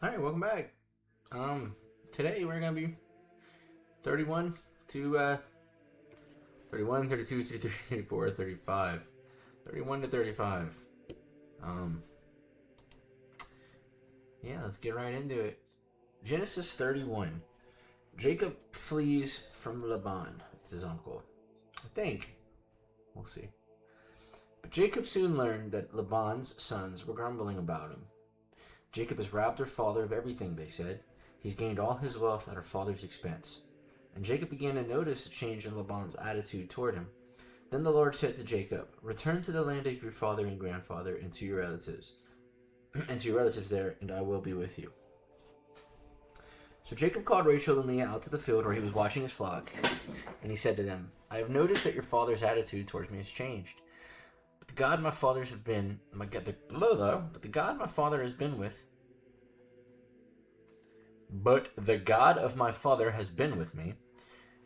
Alright, welcome back. Today we're gonna be 31 to 31, 32, 33, 34, 35. 31 to 35. Um, yeah, let's get right into it. Genesis 31. Jacob flees from Laban. It's his uncle. I think. We'll see. But Jacob soon learned that Laban's sons were grumbling about him. Jacob has robbed our father of everything, they said. He's gained all his wealth at our father's expense. And Jacob began to notice a change in Laban's attitude toward him. Then the Lord said to Jacob, "Return to the land of your father and grandfather and to your relatives, there, and I will be with you." So Jacob called Rachel and Leah out to the field where he was watching his flock, and he said to them, "I have noticed that your father's attitude towards me has changed. But the God my father has been with, but the God of my father has been with me.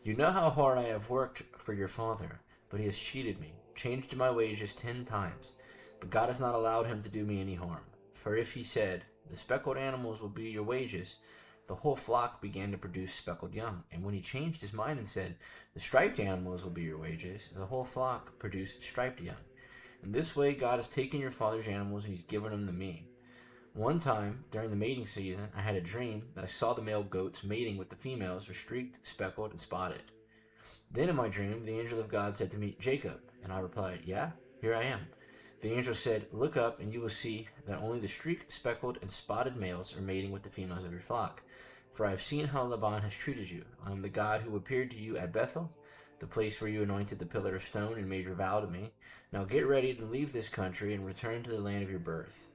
You know how hard I have worked for your father, but he has cheated me, changed my wages 10 times. But God has not allowed him to do me any harm. For if he said, 'The speckled animals will be your wages,' the whole flock began to produce speckled young. And when he changed his mind and said, 'The striped animals will be your wages,' the whole flock produced striped young. In this way, God has taken your father's animals and he's given them to me. One time, during the mating season, I had a dream that I saw the male goats mating with the females were streaked, speckled, and spotted. Then in my dream, the angel of God said to me, 'Jacob,' and I replied, 'Yeah, here I am.' The angel said, 'Look up, and you will see that only the streaked, speckled, and spotted males are mating with the females of your flock. For I have seen how Laban has treated you. I am the God who appeared to you at Bethel, the place where you anointed the pillar of stone and made your vow to me. Now get ready to leave this country and return to the land of your birth.'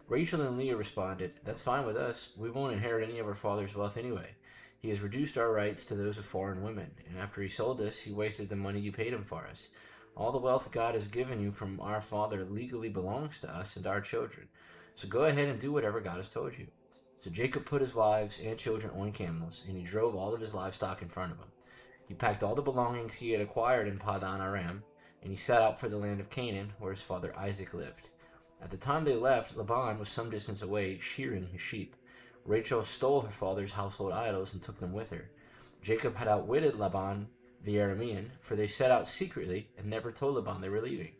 Rachel and Leah responded, 'That's fine with us. We won't inherit any of our father's wealth anyway. He has reduced our rights to those of foreign women, and after he sold us, he wasted the money you paid him for us. All the wealth God has given you from our father legally belongs to us and our children. So go ahead and do whatever God has told you.' So Jacob put his wives and children on camels, and he drove all of his livestock in front of him. He packed all the belongings he had acquired in Padan Aram, and he set out for the land of Canaan, where his father Isaac lived. At the time they left, Laban was some distance away, shearing his sheep. Rachel stole her father's household idols and took them with her. Jacob had outwitted Laban the Aramean, for they set out secretly and never told Laban they were leaving.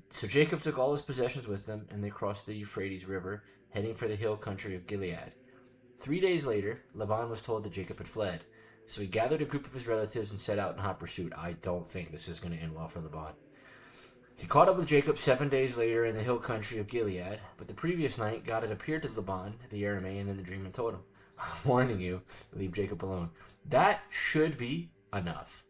So Jacob took all his possessions with them, and they crossed the Euphrates River, heading for the hill country of Gilead. 3 days later, Laban was told that Jacob had fled. So he gathered a group of his relatives and set out in hot pursuit. I don't think this is going to end well for Laban. He caught up with Jacob 7 days later in the hill country of Gilead, but the previous night God had appeared to Laban, the Aramean, in the dream and told him, 'I'm warning you, leave Jacob alone.' That should be enough.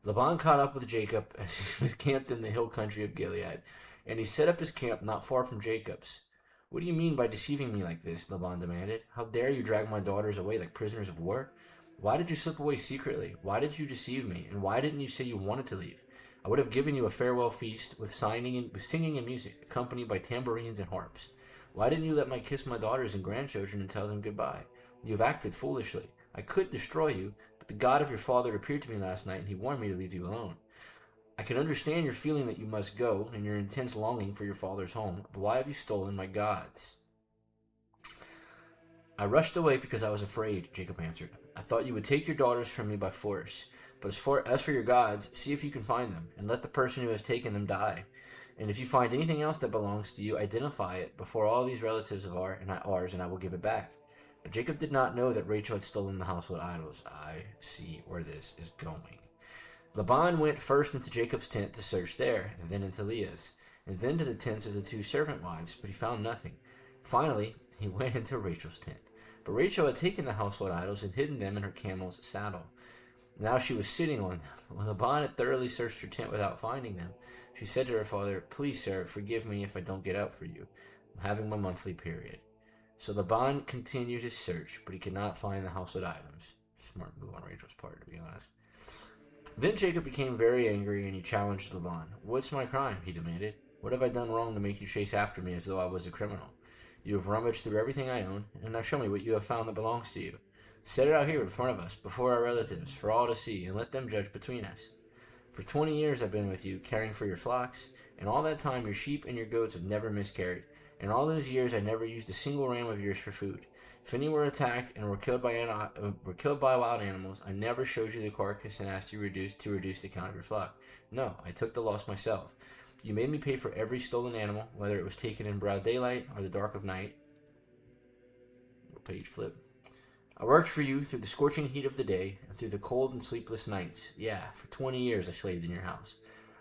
Laban caught up with Jacob as he was camped in the hill country of Gilead, and he set up his camp not far from Jacob's. 'What do you mean by deceiving me like this?' Laban demanded. 'How dare you drag my daughters away like prisoners of war? Why did you slip away secretly? Why did you deceive me? And why didn't you say you wanted to leave? I would have given you a farewell feast with singing and music, accompanied by tambourines and harps. Why didn't you let me kiss my daughters and grandchildren and tell them goodbye? You have acted foolishly. I could destroy you, but the God of your father appeared to me last night, and he warned me to leave you alone. I can understand your feeling that you must go, and your intense longing for your father's home, but why have you stolen my gods?' 'I rushed away because I was afraid,' Jacob answered. 'I thought you would take your daughters from me by force. But as for your gods, see if you can find them, and let the person who has taken them die. And if you find anything else that belongs to you, identify it before all these relatives of ours, and I will give it back.' But Jacob did not know that Rachel had stolen the household idols. I see where this is going. Laban went first into Jacob's tent to search there, and then into Leah's, and then to the tents of the 2 servant wives, but he found nothing. Finally, he went into Rachel's tent. But Rachel had taken the household idols and hidden them in her camel's saddle. Now she was sitting on them. When Laban had thoroughly searched her tent without finding them, she said to her father, 'Please, sir, forgive me if I don't get up for you. I'm having my monthly period.' So Laban continued his search, but he could not find the household items. Smart move on Rachel's part, to be honest. Then Jacob became very angry, and he challenged Laban. 'What's my crime?' he demanded. 'What have I done wrong to make you chase after me as though I was a criminal? You have rummaged through everything I own, and now show me what you have found that belongs to you. Set it out here in front of us, before our relatives, for all to see, and let them judge between us. For 20 years I've been with you, caring for your flocks, and all that time your sheep and your goats have never miscarried, In all those years, I never used a single ram of yours for food. If any were attacked and were killed by wild animals, I never showed you the carcass and asked you to reduce the count of your flock. No, I took the loss myself. You made me pay for every stolen animal, whether it was taken in broad daylight or the dark of night. Page flip. I worked for you through the scorching heat of the day and through the cold and sleepless nights. Yeah, for 20 years I slaved in your house.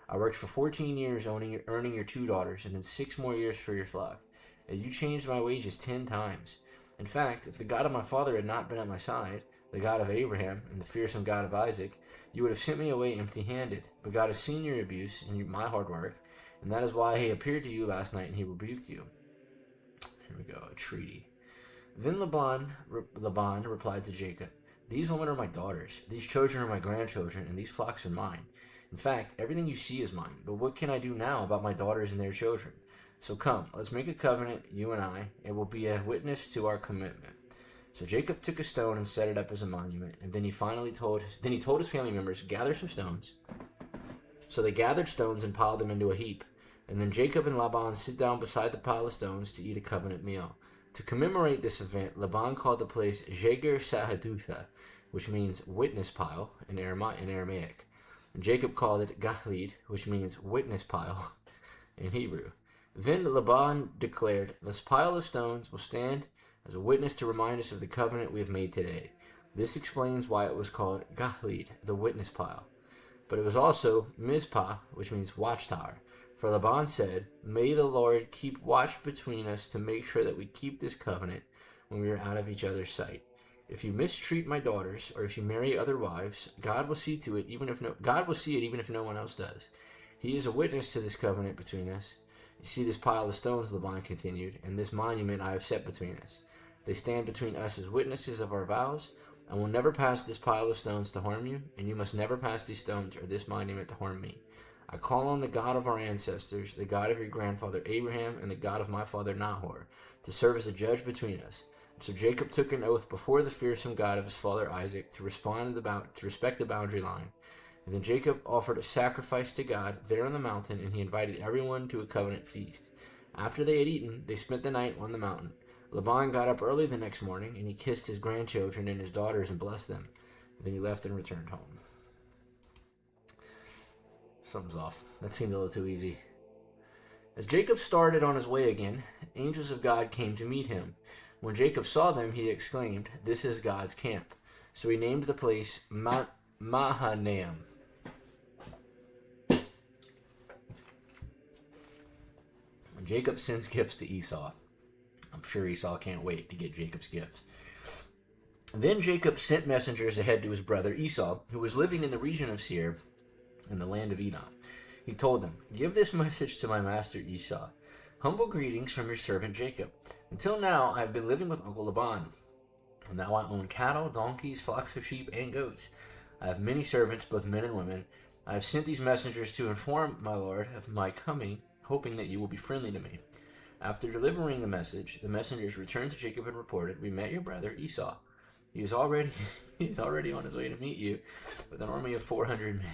I worked for 14 years earning your 2 daughters, and then 6 more years for your flock. And you changed my wages 10 times. In fact, if the God of my father had not been at my side, the God of Abraham and the fearsome God of Isaac, you would have sent me away empty-handed. But God has seen your abuse and my hard work, and that is why he appeared to you last night and he rebuked you. Here we go, a treaty. Then Laban replied to Jacob, These women are my daughters, these children are my grandchildren, and these flocks are mine. In fact, everything you see is mine, but what can I do now about my daughters and their children? So come, let's make a covenant, you and I. It will be a witness to our commitment. So Jacob took a stone and set it up as a monument, and then he told his family members, gather some stones. So they gathered stones and piled them into a heap. And then Jacob and Laban sit down beside the pile of stones to eat a covenant meal. To commemorate this event, Laban called the place Jegar Sahadutha, which means witness pile in Aramaic. And Jacob called it Gachlid, which means witness pile in Hebrew. Then Laban declared, This pile of stones will stand as a witness to remind us of the covenant we have made today. This explains why it was called Gachlid, the witness pile. But it was also Mizpah, which means watchtower. For Laban said, May the Lord keep watch between us to make sure that we keep this covenant when we are out of each other's sight. If you mistreat my daughters, or if you marry other wives, God will see it even if no one else does. He is a witness to this covenant between us. You see this pile of stones, Laban continued, and this monument I have set between us. They stand between us as witnesses of our vows. I will never pass this pile of stones to harm you, and you must never pass these stones or this monument to harm me. I call on the God of our ancestors, the God of your grandfather Abraham, and the God of my father Nahor, to serve as a judge between us. So Jacob took an oath before the fearsome God of his father Isaac to respect the boundary line. And then Jacob offered a sacrifice to God there on the mountain, and he invited everyone to a covenant feast. After they had eaten, they spent the night on the mountain. Laban got up early the next morning, and he kissed his grandchildren and his daughters and blessed them. Then he left and returned home. Something's off. That seemed a little too easy. As Jacob started on his way again, angels of God came to meet him. When Jacob saw them, he exclaimed, This is God's camp. So he named the place Mahanaim. When Jacob sends gifts to Esau, I'm sure Esau can't wait to get Jacob's gifts. Then Jacob sent messengers ahead to his brother Esau, who was living in the region of Seir, in the land of Edom. He told them, Give this message to my master Esau. Humble greetings from your servant Jacob. Until now, I have been living with Uncle Laban. And now I own cattle, donkeys, flocks of sheep, and goats. I have many servants, both men and women. I have sent these messengers to inform my lord of my coming, hoping that you will be friendly to me. After delivering the message, the messengers returned to Jacob and reported, We met your brother Esau. He's already on his way to meet you with an army of 400 men.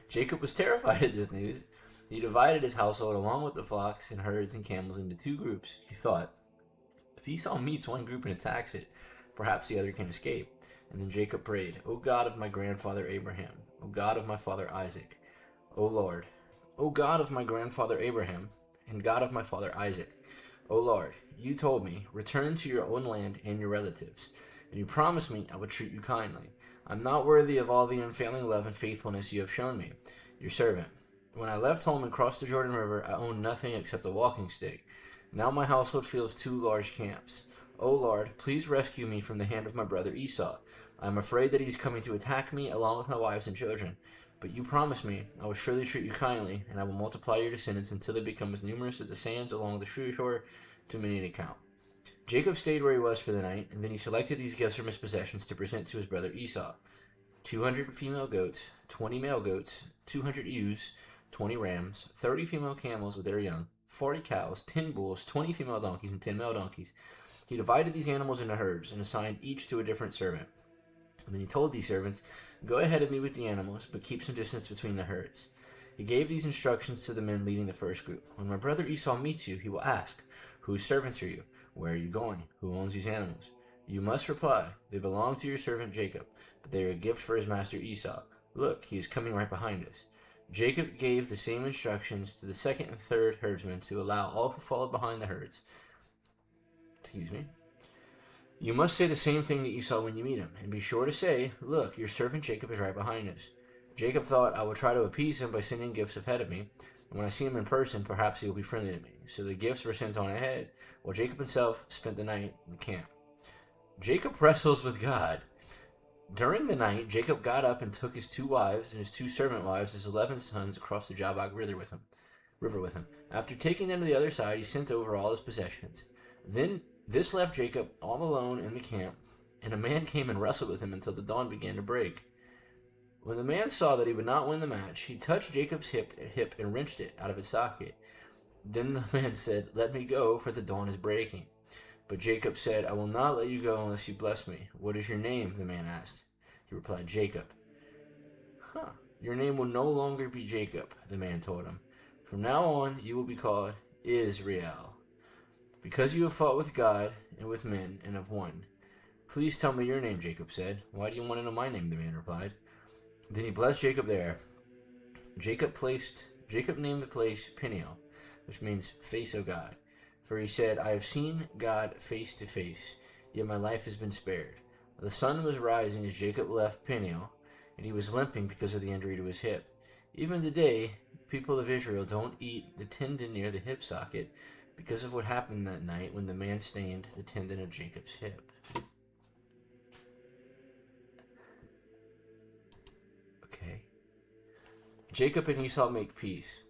Jacob was terrified at this news. He divided his household along with the flocks and herds and camels into 2 groups. He thought, if Esau meets one group and attacks it, perhaps the other can escape. And then Jacob prayed, O God of my grandfather Abraham, O God of my father Isaac, O Lord, O God of my grandfather Abraham, and God of my father Isaac, O Lord, you told me, return to your own land and your relatives, and you promised me I would treat you kindly. I'm not worthy of all the unfailing love and faithfulness you have shown me, your servant. When I left home and crossed the Jordan River, I owned nothing except a walking stick. Now my household fills 2 large camps. O Lord, please rescue me from the hand of my brother Esau. I am afraid that he is coming to attack me along with my wives and children. But you promised me, I will surely treat you kindly, and I will multiply your descendants until they become as numerous as the sands along the shore, too many to count. Jacob stayed where he was for the night, and then he selected these gifts from his possessions to present to his brother Esau. 200 female goats, 20 male goats, 200 ewes, 20 rams, 30 female camels with their young, 40 cows, 10 bulls, 20 female donkeys, and 10 male donkeys. He divided these animals into herds and assigned each to a different servant. And then he told these servants, Go ahead of me with the animals, but keep some distance between the herds. He gave these instructions to the men leading the first group. When my brother Esau meets you, he will ask, Whose servants are you? Where are you going? Who owns these animals? You must reply, they belong to your servant Jacob, but they are a gift for his master Esau. Look, he is coming right behind us. Jacob gave the same instructions to the second and third herdsmen to allow all who followed behind the herds. You must say the same thing to Esau when you meet him, and be sure to say, look, your servant Jacob is right behind us. Jacob thought, I will try to appease him by sending gifts ahead of me, and when I see him in person, perhaps he will be friendly to me. So the gifts were sent on ahead, while Jacob himself spent the night in the camp. Jacob wrestles with God. During the night, Jacob got up and took his 2 wives and his 2 servant wives, his 11 sons, across the Jabbok river with him. After taking them to the other side, he sent over all his possessions. Then this left Jacob all alone in the camp, and a man came and wrestled with him until the dawn began to break. When the man saw that he would not win the match, he touched Jacob's hip and wrenched it out of its socket. Then the man said, Let me go, for the dawn is breaking. But Jacob said, I will not let you go unless you bless me. What is your name? The man asked. He replied, Jacob. Your name will no longer be Jacob, the man told him. From now on, you will be called Israel, because you have fought with God and with men and have won. Please tell me your name, Jacob said. Why do you want to know my name? The man replied. Then he blessed Jacob there. Jacob named the place Peniel, which means face of God. For he said, I have seen God face to face, yet my life has been spared. The sun was rising as Jacob left Peniel, and he was limping because of the injury to his hip. Even today, people of Israel don't eat the tendon near the hip socket because of what happened that night when the man stained the tendon of Jacob's hip. Okay. Jacob and Esau make peace.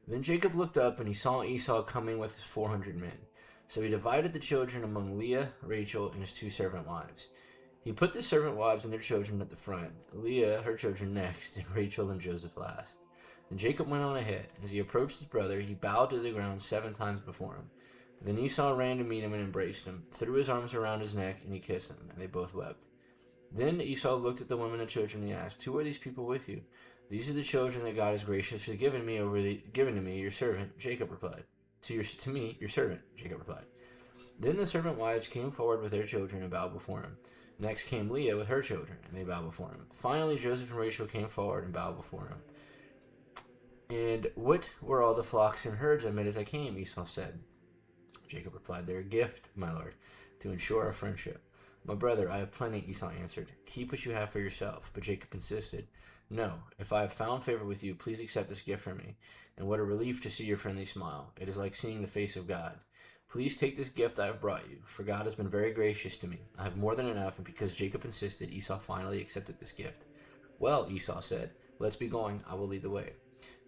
Then Jacob looked up and he saw Esau coming with his 400 men. So he divided the children among Leah, Rachel, and his 2 servant wives. He put the servant wives and their children at the front, Leah, her children next, and Rachel and Joseph last. Then Jacob went on ahead. As he approached his brother, he bowed to the ground 7 times before him. Then Esau ran to meet him and embraced him, threw his arms around his neck, and he kissed him, and they both wept. Then Esau looked at the women and children, and he asked, Who are these people with you? These are the children that God has graciously given to me, your servant, Jacob replied. To me, your servant, Jacob replied. Then the servant wives came forward with their children and bowed before him. Next came Leah with her children, and they bowed before him. Finally, Joseph and Rachel came forward and bowed before him. And what were all the flocks and herds I met as I came? Esau said. Jacob replied, They're a gift, my lord, to ensure our friendship. My brother, I have plenty, Esau answered. Keep what you have for yourself. But Jacob insisted. No, if I have found favor with you, please accept this gift from me. And what a relief to see your friendly smile. It is like seeing the face of God. Please take this gift I have brought you, for God has been very gracious to me. I have more than enough, and because Jacob insisted, Esau finally accepted this gift. Well, Esau said, let's be going, I will lead the way.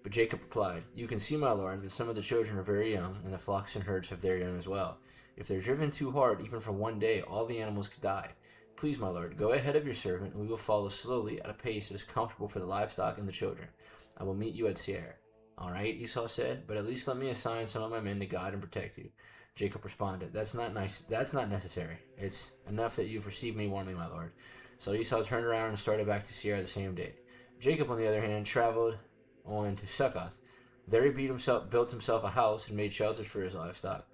But Jacob replied, You can see, my lord, that some of the children are very young, and the flocks and herds have their young as well. If they're driven too hard, even for one day, all the animals could die. Please, my lord, go ahead of your servant, and we will follow slowly at a pace that is comfortable for the livestock and the children. I will meet you at Seir. All right, Esau said, but at least let me assign some of my men to guide and protect you. Jacob responded, That's not necessary. It's enough that you've received me warmly, my lord. So Esau turned around and started back to Seir the same day. Jacob, on the other hand, traveled on to Succoth. There he built himself a house and made shelters for his livestock.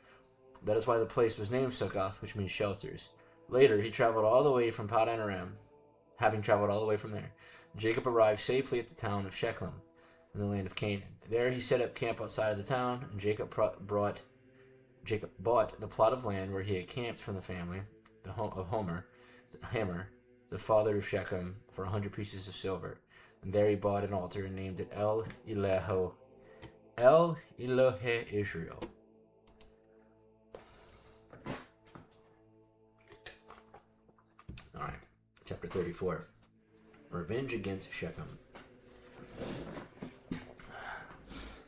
That is why the place was named Succoth, which means shelters. Later, he traveled all the way from Padan Aram. Having traveled all the way from there, Jacob arrived safely at the town of Shechem in the land of Canaan. There he set up camp outside of the town, and Jacob bought the plot of land where he had camped from the family of Hamor, the father of Shechem, for 100 pieces of silver. And there he bought an altar and named it El Elohe Israel. Alright, chapter 34. Revenge against Shechem.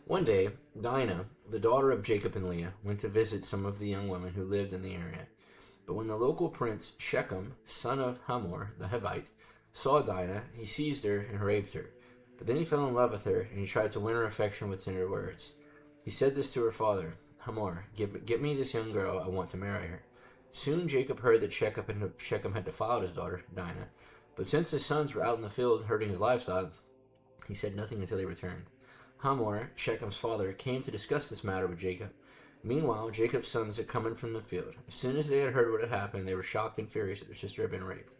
One day, Dinah, the daughter of Jacob and Leah, went to visit some of the young women who lived in the area. But when the local prince, Shechem, son of Hamor, the Hivite, saw Dinah, he seized her and raped her. But then he fell in love with her, and he tried to win her affection with tender words. He said this to her father, Hamor, get me this young girl, I want to marry her. Soon Jacob heard that Shechem had defiled his daughter, Dinah. But since his sons were out in the field herding his livestock, he said nothing until they returned. Hamor, Shechem's father, came to discuss this matter with Jacob. Meanwhile, Jacob's sons had come in from the field. As soon as they had heard what had happened, they were shocked and furious that their sister had been raped.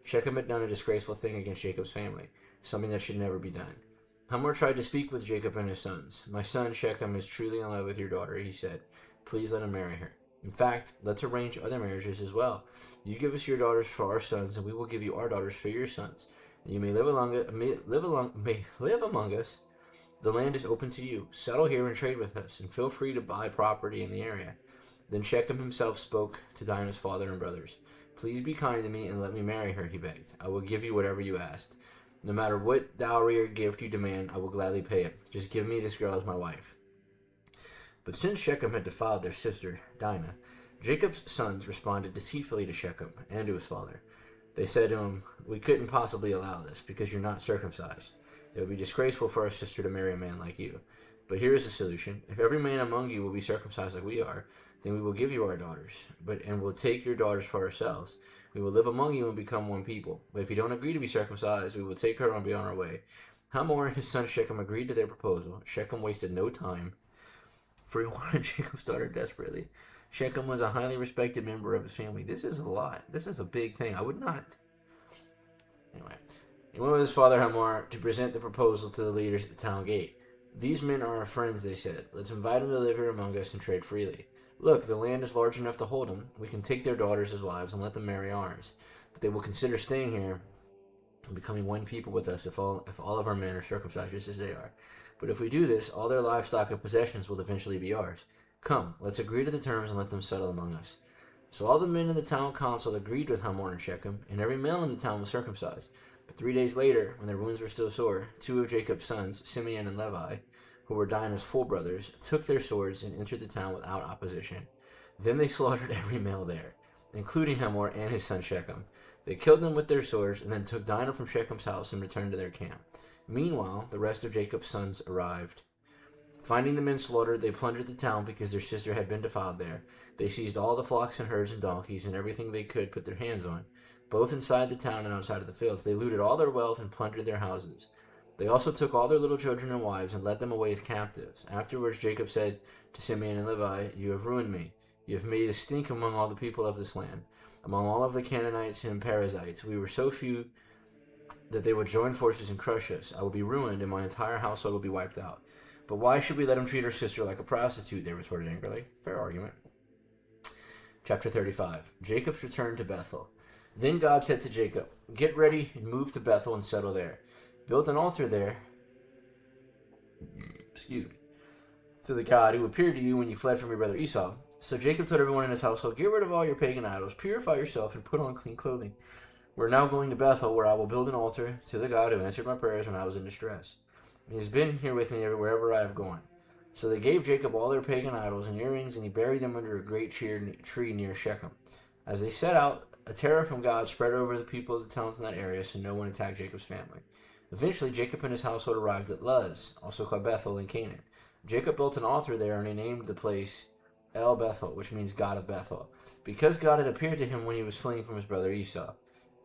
Shechem had done a disgraceful thing against Jacob's family, something that should never be done. Hamor tried to speak with Jacob and his sons. "My son Shechem is truly in love with your daughter," he said. "Please let him marry her. In fact, let's arrange other marriages as well. You give us your daughters for our sons, and we will give you our daughters for your sons. And you may live among us. The land is open to you. Settle here and trade with us, and feel free to buy property in the area." Then Shechem himself spoke to Dinah's father and brothers. "Please be kind to me and let me marry her," he begged. "I will give you whatever you asked. No matter what dowry or gift you demand, I will gladly pay it. Just give me this girl as my wife." But since Shechem had defiled their sister, Dinah, Jacob's sons responded deceitfully to Shechem and to his father. They said to him, "We couldn't possibly allow this because you're not circumcised. It would be disgraceful for our sister to marry a man like you. But here is the solution. If every man among you will be circumcised like we are, then we will give you our daughters, and we'll take your daughters for ourselves. We will live among you and become one people. But if you don't agree to be circumcised, we will take her and be on our way." Hamor and his son Shechem agreed to their proposal. Shechem wasted no time, for he wanted Jacob's daughter desperately. Shechem was a highly respected member of his family. This is a lot. This is a big thing. I would not. Anyway, he went with his father Hamor to present the proposal to the leaders at the town gate. "These men are our friends," they said. "Let's invite them to live here among us and trade freely. Look, the land is large enough to hold them. We can take their daughters as wives and let them marry ours. But they will consider staying here and becoming one people with us if all of our men are circumcised just as they are. But if we do this, all their livestock and possessions will eventually be ours. Come, let's agree to the terms and let them settle among us." So all the men in the town council agreed with Hamor and Shechem, and every male in the town was circumcised. But 3 days later, when their wounds were still sore, 2 of Jacob's sons, Simeon and Levi, who were Dinah's full brothers, took their swords and entered the town without opposition. Then they slaughtered every male there, including Hamor and his son Shechem. They killed them with their swords and then took Dinah from Shechem's house and returned to their camp. Meanwhile, the rest of Jacob's sons arrived. Finding the men slaughtered, they plundered the town because their sister had been defiled there. They seized all the flocks and herds and donkeys and everything they could put their hands on, both inside the town and outside of the fields. They looted all their wealth and plundered their houses. They also took all their little children and wives and led them away as captives. Afterwards, Jacob said to Simeon and Levi, "You have ruined me. You have made a stink among all the people of this land. Among all of the Canaanites and Perizzites, we were so few that they would join forces and crush us. I will be ruined, and my entire household will be wiped out. But why should we let him treat our sister like a prostitute?" They retorted angrily. Fair argument. Chapter 35. Jacob's return to Bethel. Then God said to Jacob, "Get ready and move to Bethel and settle there. Build an altar there to the God who appeared to you when you fled from your brother Esau." So Jacob told everyone in his household, "Get rid of all your pagan idols, purify yourself, and put on clean clothing. We're now going to Bethel, where I will build an altar to the God who answered my prayers when I was in distress. And he has been here with me wherever I have gone." So they gave Jacob all their pagan idols and earrings, and he buried them under a great tree near Shechem. As they set out, a terror from God spread over the people of the towns in that area, so no one attacked Jacob's family. Eventually, Jacob and his household arrived at Luz, also called Bethel, in Canaan. Jacob built an altar there, and he named the place El Bethel, which means God of Bethel, because God had appeared to him when he was fleeing from his brother Esau.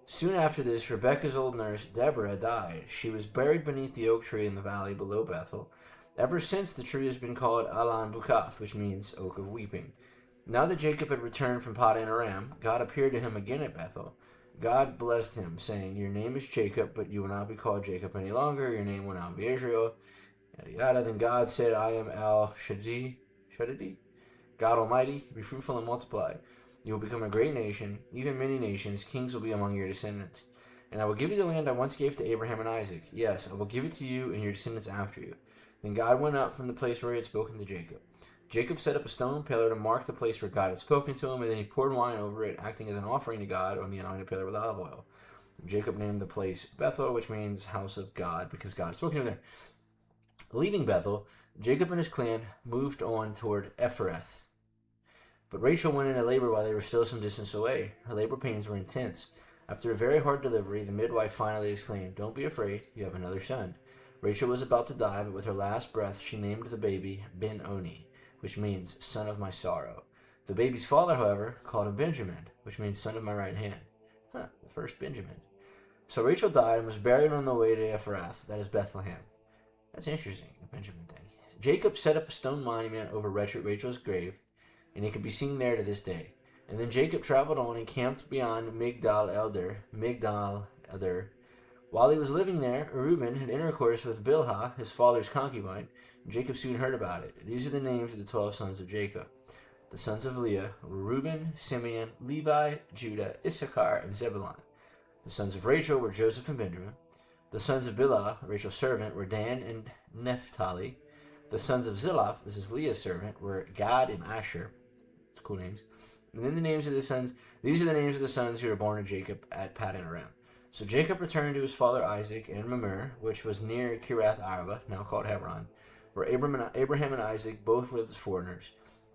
Soon after this, Rebekah's old nurse, Deborah, died. She was buried beneath the oak tree in the valley below Bethel. Ever since, the tree has been called Alan Bukath, which means Oak of Weeping. Now that Jacob had returned from Padan Aram, God appeared to him again at Bethel. God blessed him, saying, "Your name is Jacob, but you will not be called Jacob any longer. Your name will now be Israel." Yada yada. Then God said, "I am El Shaddai, God Almighty. Be fruitful and multiply. You will become a great nation, even many nations. Kings will be among your descendants. And I will give you the land I once gave to Abraham and Isaac. Yes, I will give it to you and your descendants after you." Then God went up from the place where he had spoken to Jacob. Jacob set up a stone pillar to mark the place where God had spoken to him, and then he poured wine over it, acting as an offering to God on the anointed pillar with olive oil. Jacob named the place Bethel, which means house of God, because God had spoken to him there. Leaving Bethel, Jacob and his clan moved on toward Ephrath. But Rachel went into labor while they were still some distance away. Her labor pains were intense. After a very hard delivery, the midwife finally exclaimed, "Don't be afraid, you have another son." Rachel was about to die, but with her last breath, she named the baby Ben-Oni, which means son of my sorrow. The baby's father, however, called him Benjamin, which means son of my right hand. The first Benjamin. So Rachel died and was buried on the way to Ephrath, that is Bethlehem. That's interesting, the Benjamin thing. Jacob set up a stone monument over Rachel's grave, and it can be seen there to this day. And then Jacob traveled on and camped beyond Migdal-Eder. While he was living there, Reuben had intercourse with Bilhah, his father's concubine. Jacob soon heard about it. These are the names of the 12 sons of Jacob. The sons of Leah were Reuben, Simeon, Levi, Judah, Issachar, and Zebulun. The sons of Rachel were Joseph and Benjamin. The sons of Bilhah, Rachel's servant, were Dan and Naphtali. The sons of Zillah, this is Leah's servant, were Gad and Asher. It's cool names. And then these are the names of the sons who were born to Jacob at Paddan Aram. So Jacob returned to his father Isaac and Mamre, which was near Kiriath Arba, now called Hebron, where Abraham and Isaac both lived as foreigners.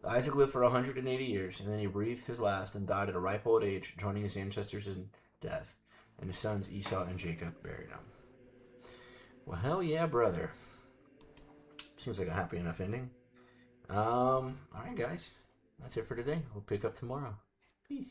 Isaac lived for 180 years, and then he breathed his last and died at a ripe old age, joining his ancestors in death. And his sons Esau and Jacob buried him. Well, hell yeah, brother. Seems like a happy enough ending. Alright, guys. That's it for today. We'll pick up tomorrow. Peace.